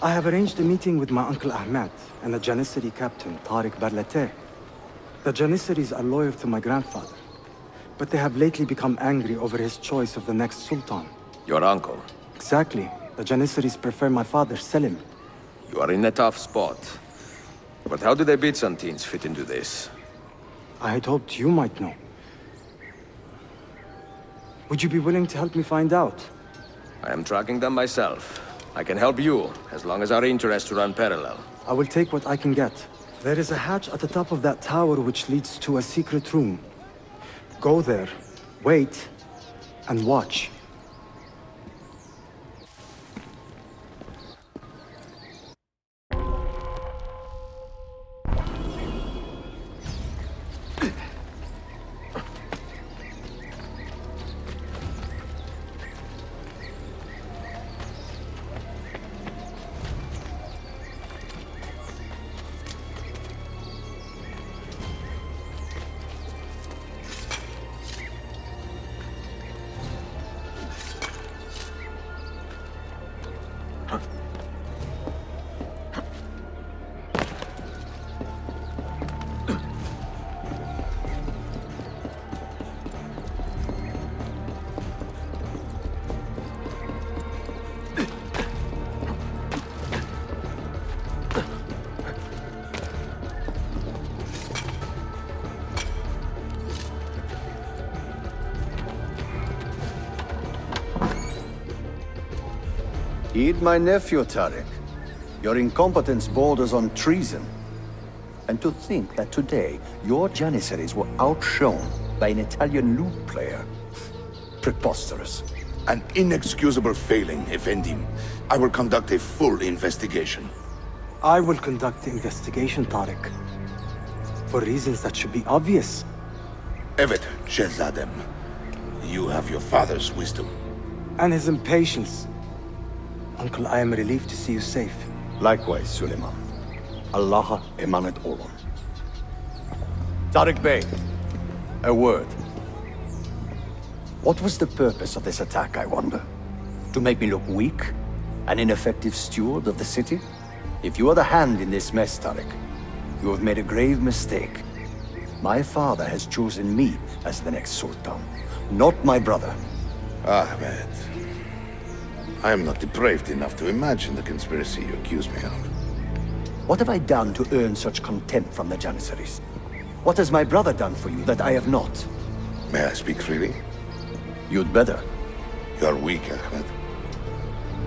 I have arranged a meeting with my uncle Ahmed and the Janissary captain, Tariq Barlate. The Janissaries are loyal to my grandfather, but they have lately become angry over his choice of the next sultan. Your uncle? Exactly. The Janissaries prefer my father, Selim. You are in a tough spot. But how do the Byzantines fit into this? I had hoped you might know. Would you be willing to help me find out? I am tracking them myself. I can help you, as long as our interests run parallel. I will take what I can get. There is a hatch at the top of that tower which leads to a secret room. Go there, wait, and watch. Heed my nephew, Tariq. Your incompetence borders on treason. And to think that today, your Janissaries were outshone by an Italian lute player. Preposterous. An inexcusable failing, Effendim. I will conduct a full investigation. I will conduct the investigation, Tariq. For reasons that should be obvious. Evet, Shehzadem. You have your father's wisdom. And his impatience. Uncle, I am relieved to see you safe. Likewise, Suleiman. Allah emanet olun. Tariq Bey, a word. What was the purpose of this attack, I wonder? To make me look weak? An ineffective steward of the city? If you are the hand in this mess, Tariq, you have made a grave mistake. My father has chosen me as the next sultan, not my brother. Ahmed. I am not depraved enough to imagine the conspiracy you accuse me of. What have I done to earn such contempt from the Janissaries? What has my brother done for you that I have not? May I speak freely? You'd better. You are weak, Ahmed.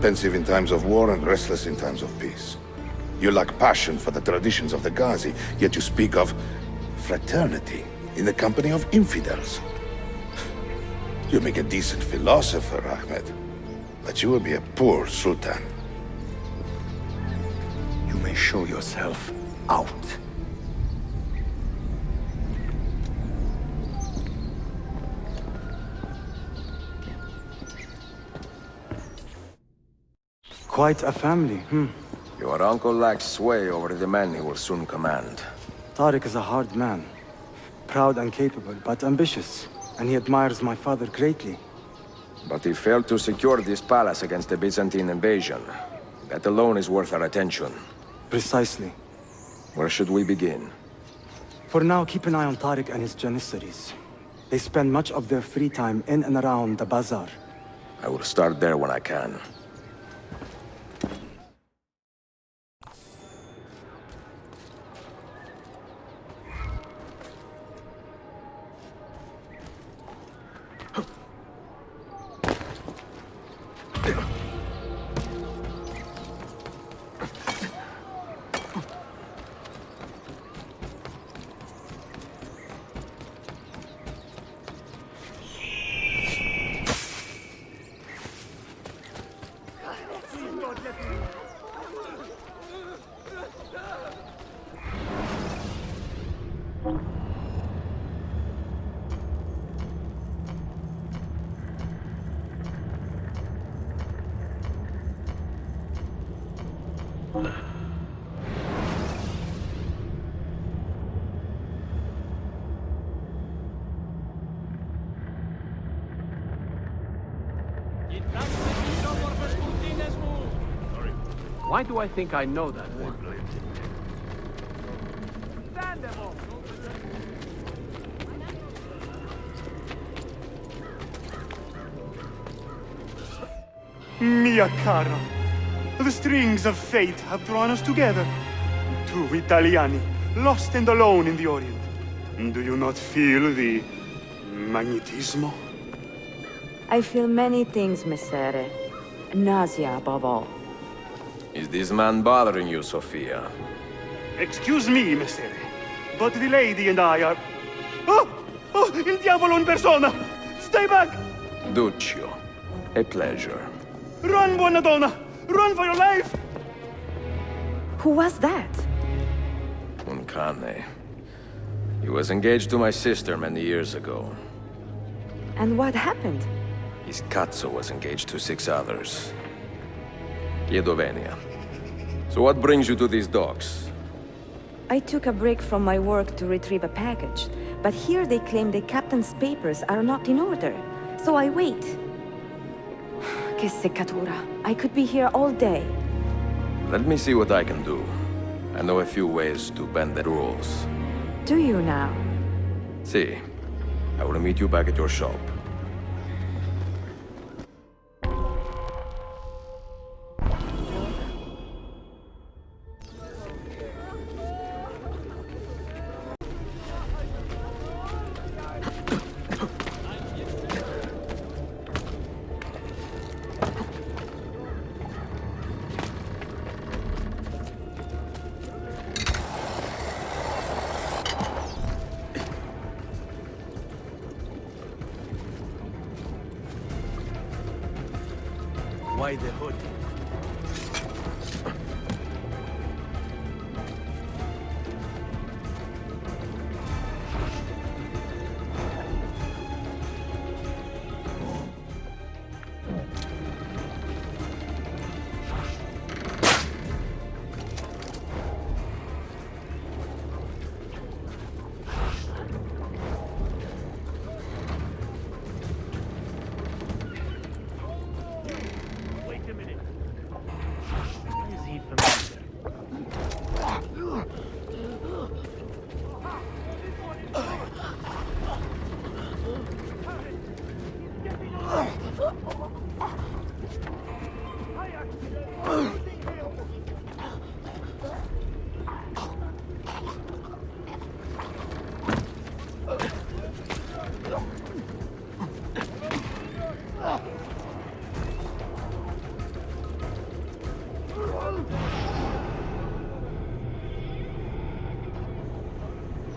Pensive in times of war and restless in times of peace. You lack passion for the traditions of the Ghazi, yet you speak of fraternity in the company of infidels. You make a decent philosopher, Ahmed, but you will be a poor sultan. You may show yourself out. Quite a family, Your uncle lacks sway over the men he will soon command. Tariq is a hard man. Proud and capable, but ambitious. And he admires my father greatly. But he failed to secure this palace against the Byzantine invasion. That alone is worth our attention. Precisely. Where should we begin? For now, keep an eye on Tariq and his Janissaries. They spend much of their free time in and around the bazaar. I will start there when I can. Why do I think I know that one? Mia cara, the strings of fate have drawn us together. Two Italiani, lost and alone in the Orient. Do you not feel the magnetismo? I feel many things, Messere. Nausea above all. Is this man bothering you, Sophia? Excuse me, Messere, but the lady and I are... Oh! Oh, il diavolo in persona! Stay back! Duccio, a pleasure. Run, buona donna! Run for your life! Who was that? Un cane. He was engaged to my sister many years ago. And what happened? His cazzo was engaged to 6 others. Chiedovenia. So what brings you to these docks? I took a break from my work to retrieve a package, but here they claim the captain's papers are not in order. So I wait. Che seccatura. I could be here all day. Let me see what I can do. I know a few ways to bend the rules. Do you now? See, I will meet you back at your shop. Why the hood?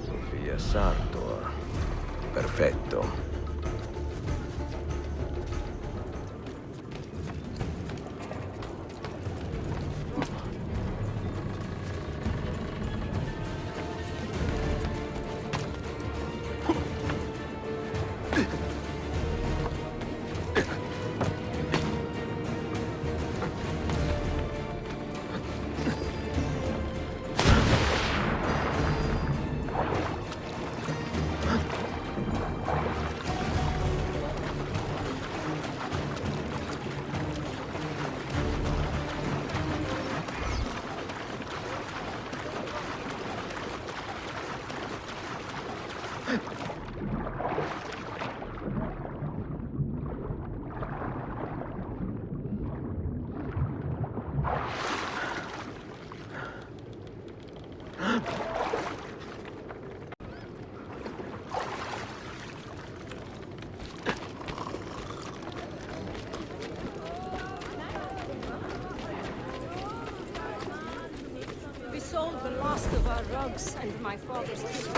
Sophia Sartor. Perfetto. We sold the last of our rugs and my father's kitchen.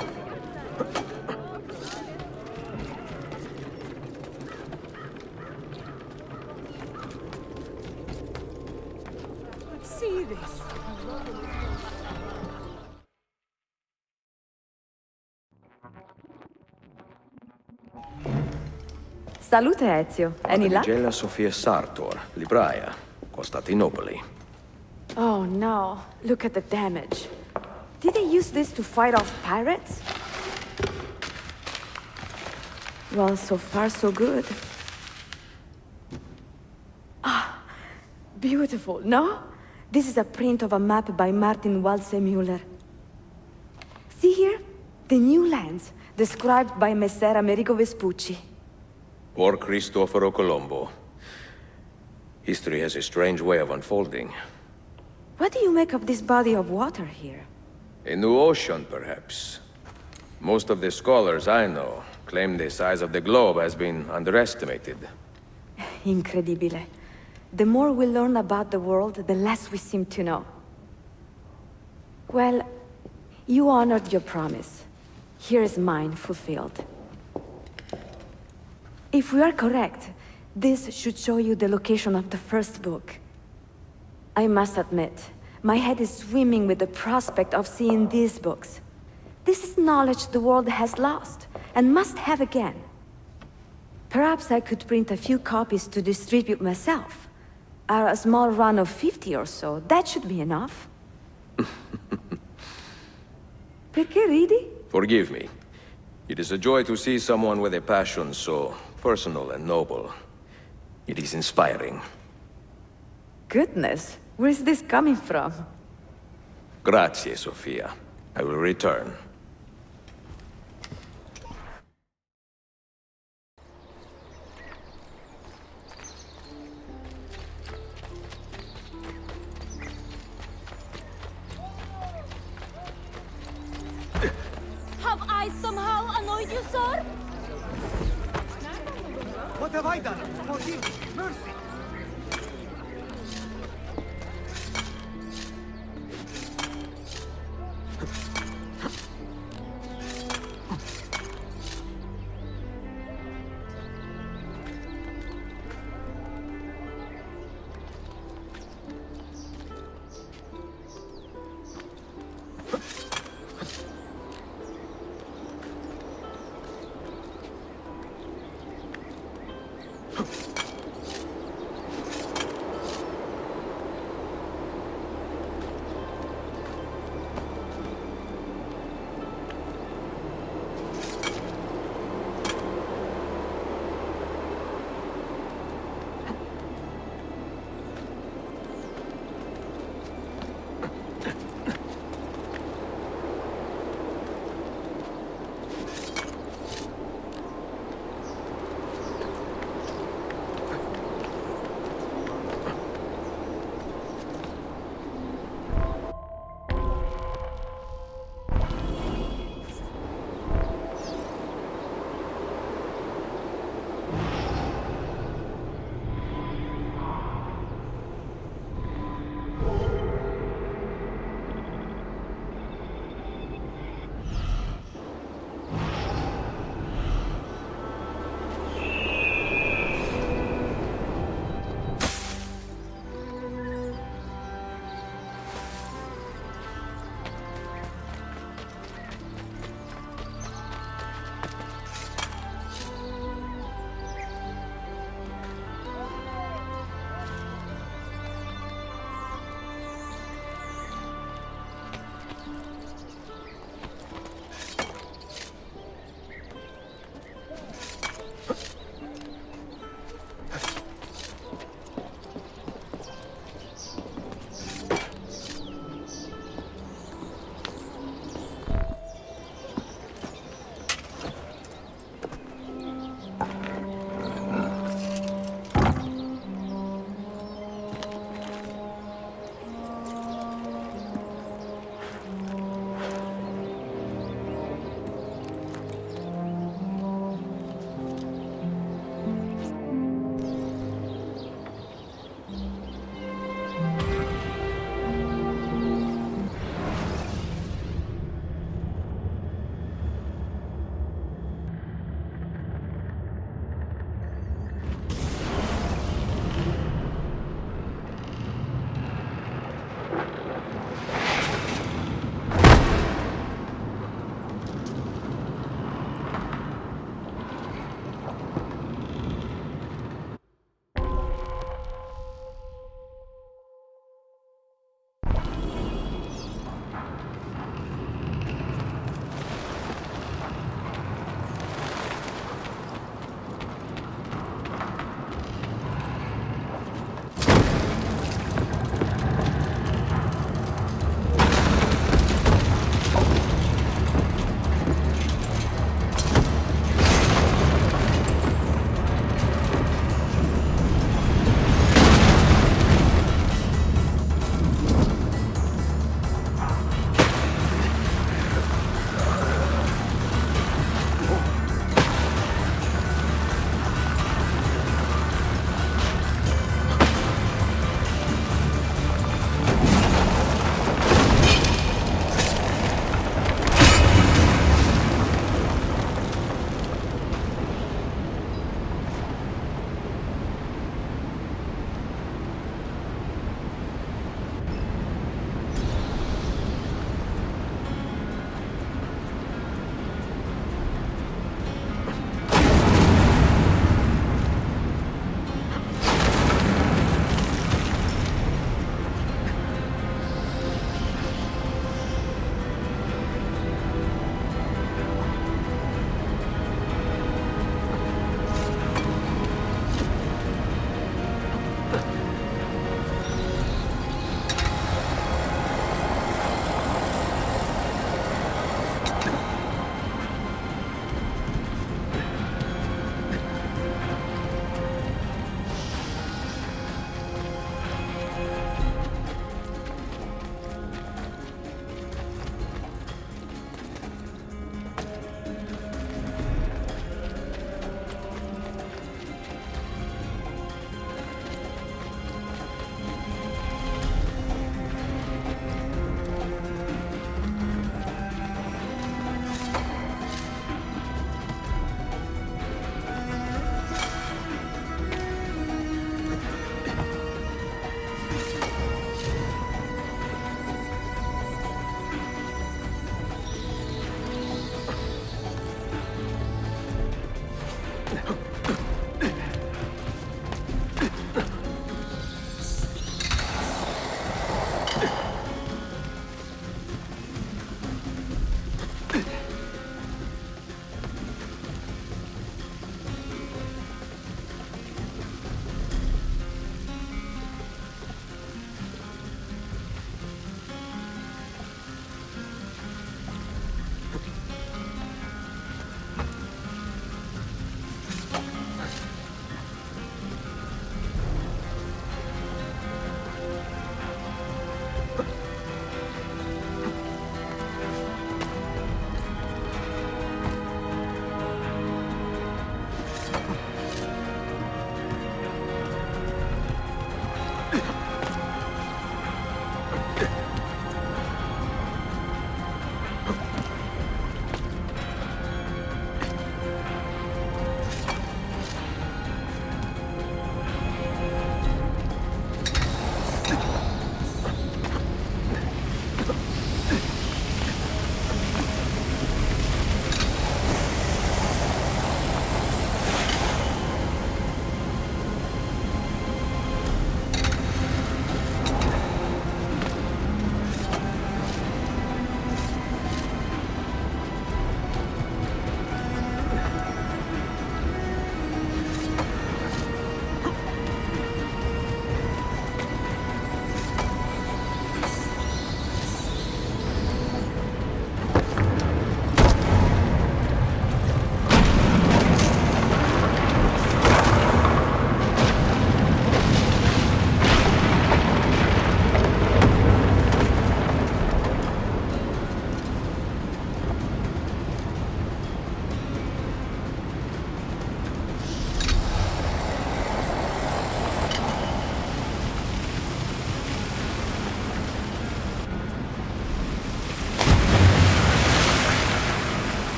See this? Salute, Ezio. Any luck? Gela Sophia Sartor, libraia, Costantinopoli. Oh no, look at the damage. Did they use this to fight off pirates? Well, so far so good. Ah, beautiful, no? This is a print of a map by Martin Waldseemüller. See here? The new lands, described by Messer Amerigo Vespucci. Or Cristoforo Colombo. History has a strange way of unfolding. What do you make of this body of water here? A new ocean, perhaps. Most of the scholars I know claim the size of the globe has been underestimated. Incredibile. The more we learn about the world, the less we seem to know. Well, you honored your promise. Here is mine fulfilled. If we are correct, this should show you the location of the first book. I must admit, my head is swimming with the prospect of seeing these books. This is knowledge the world has lost, and must have again. Perhaps I could print a few copies to distribute myself. A small run of 50 or so, that should be enough. Perché ridi? Forgive me. It is a joy to see someone with a passion so personal and noble. It is inspiring. Goodness, where's this coming from? Grazie, Sofia. I will return. Have I somehow annoyed you, sir? What have I done? Forgive me. Mercy.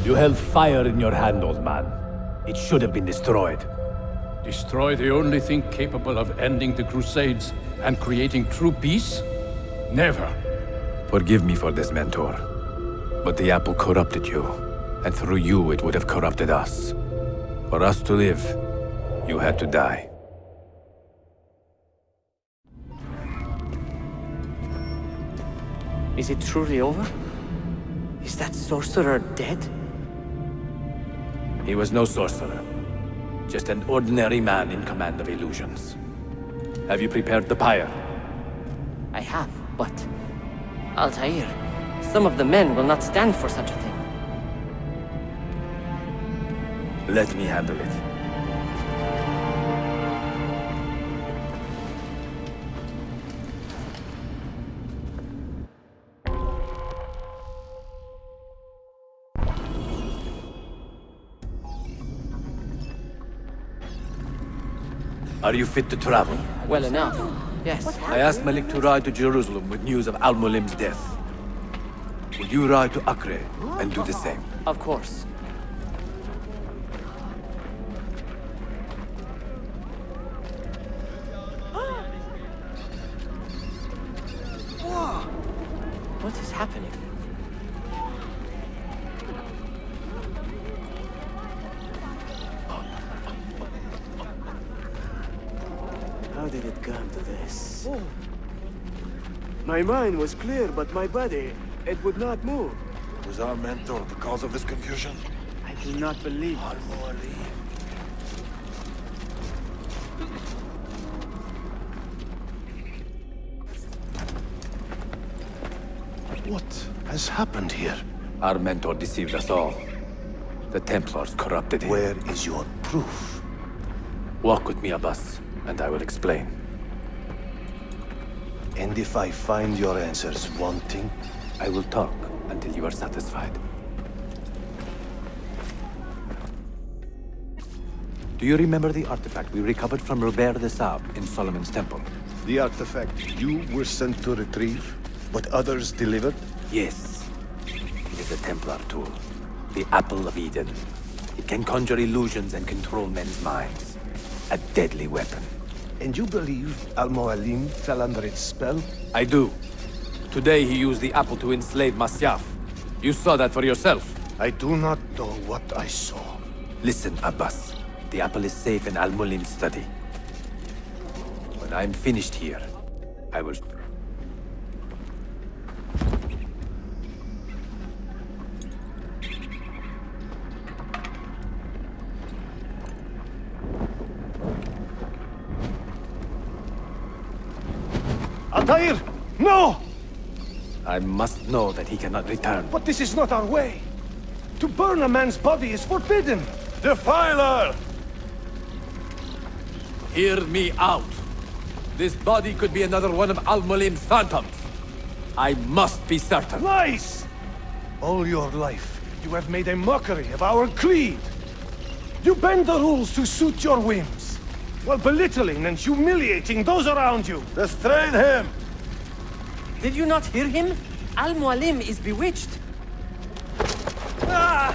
You held fire in your hand, old man. It should have been destroyed. Destroy the only thing capable of ending the Crusades and creating true peace? Never. Forgive me for this, Mentor. But the apple corrupted you, and through you it would have corrupted us. For us to live, you had to die. Is it truly over? Is that sorcerer dead? He was no sorcerer. Just an ordinary man in command of illusions. Have you prepared the pyre? I have, but... Altair, some of the men will not stand for such a thing. Let me handle it. Are you fit to travel? Well enough, yes. I asked Malik to ride to Jerusalem with news of Al-Mulim's death. Will you ride to Acre and do the same? Of course. What is happening? How did it come to this? My mind was clear, but my body, it would not move. Was our mentor the cause of this confusion? I do not believe this. What has happened here? Our mentor deceived us all. The Templars corrupted him. Where is your proof? Walk with me, Abbas, and I will explain. And if I find your answers wanting? I will talk until you are satisfied. Do you remember the artifact we recovered from Robert de Sab in Solomon's temple? The artifact you were sent to retrieve, but others delivered? Yes. It is a Templar tool. The Apple of Eden. It can conjure illusions and control men's minds. A deadly weapon. And you believe Al-Mualim fell under its spell? I do. Today he used the apple to enslave Masyaf. You saw that for yourself. I do not know what I saw. Listen, Abbas. The apple is safe in Al-Mulim's study. When I'm finished here, I will... Altair! No! I must know that he cannot return. But this is not our way. To burn a man's body is forbidden. Defiler! Hear me out. This body could be another one of Al-Mulim's phantoms. I must be certain. Lies! All your life, you have made a mockery of our creed. You bend the rules to suit your whims, while belittling and humiliating those around you. Restrain him! Did you not hear him? Al-Mualim is bewitched. Ah!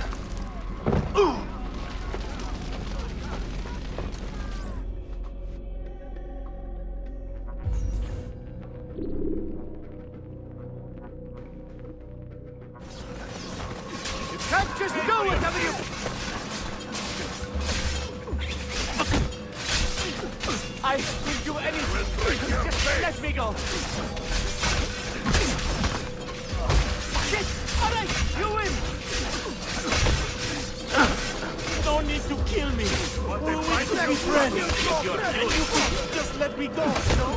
You can't just do whatever you... I will do anything. Just let me go. Shit! All right, you win. No need to kill me. We will be friends. And you could just let me go, no?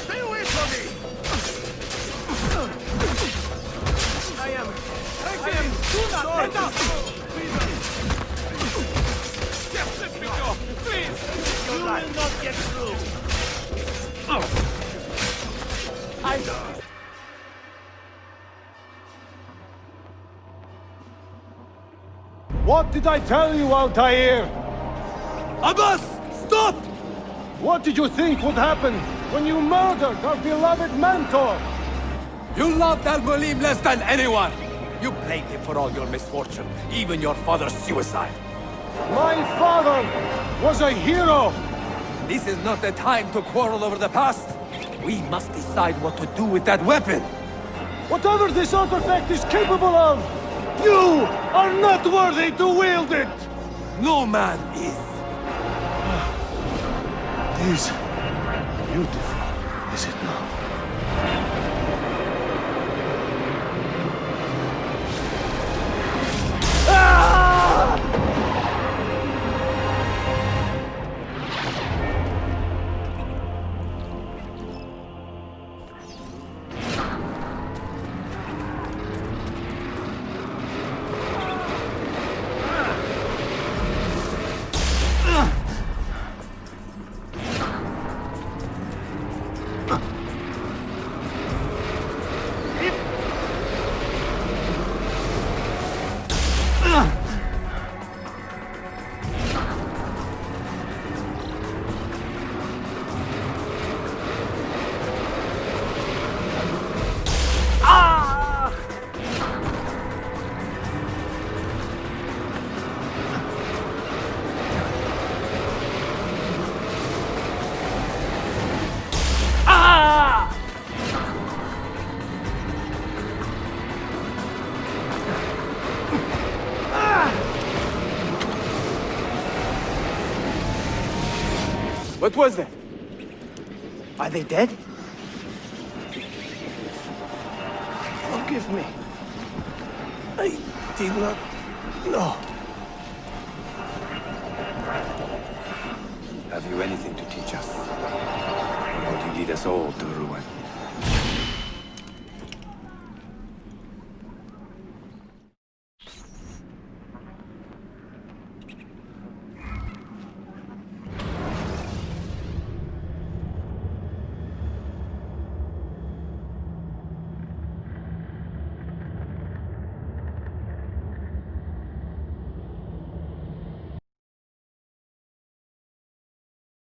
Stay away from me. I am. Do not let up. Just let me go, please. You will not get through. What did I tell you, Altair? Abbas! Stop! What did you think would happen when you murdered our beloved mentor? You loved Al-Mulim less than anyone! You blame him for all your misfortune, even your father's suicide. My father was a hero! This is not the time to quarrel over the past. We must decide what to do with that weapon. Whatever this artifact is capable of, you are not worthy to wield it! No man is. It is beautiful, is it not? What was that? Are they dead? Forgive me. I did not know. Have you anything to teach us? Or will you lead us all to ruin?